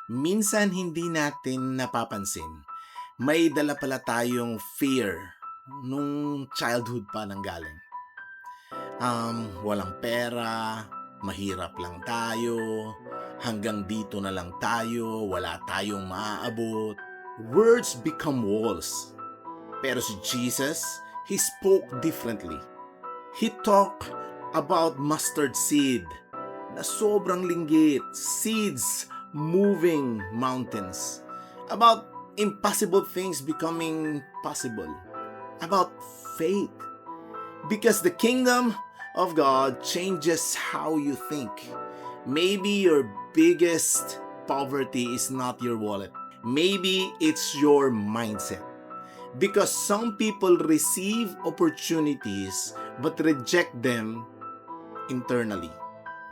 Minsan hindi natin napapansin, may dala pala tayong fear nung childhood pa nanggaling. Walang pera, mahirap lang tayo, hanggang dito na lang tayo, wala tayong maaabot. Words become walls. Pero si Jesus, He spoke differently. He talked about mustard seed na sobrang linggit, seeds moving mountains, about impossible things becoming possible, about faith. Because the kingdom of God changes how you think. Maybe your biggest poverty is not your wallet. Maybe it's your mindset. Because some people receive opportunities but reject them internally.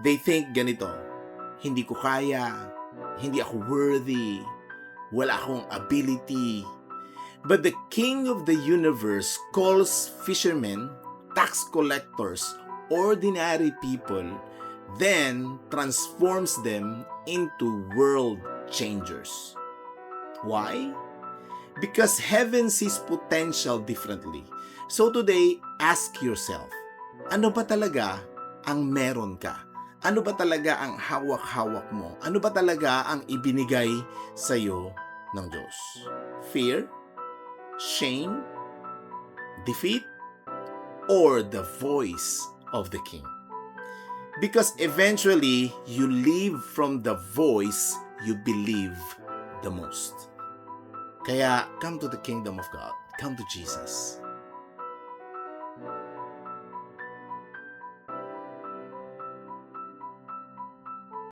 They think ganito, hindi ko kaya, hindi ako worthy, wala akong ability. But the King of the universe calls fishermen, tax collectors, ordinary people, then transforms them into world changers. Why? Because heaven sees potential differently. So today, ask yourself, ano ba talaga ang meron ka? Ano ba talaga ang hawak-hawak mo? Ano ba talaga ang ibinigay sa'yo ng Diyos? Fear? Shame? Defeat? Or the voice of the King? Because eventually, you live from the voice you believe the most. Kaya, come to the kingdom of God. Come to Jesus.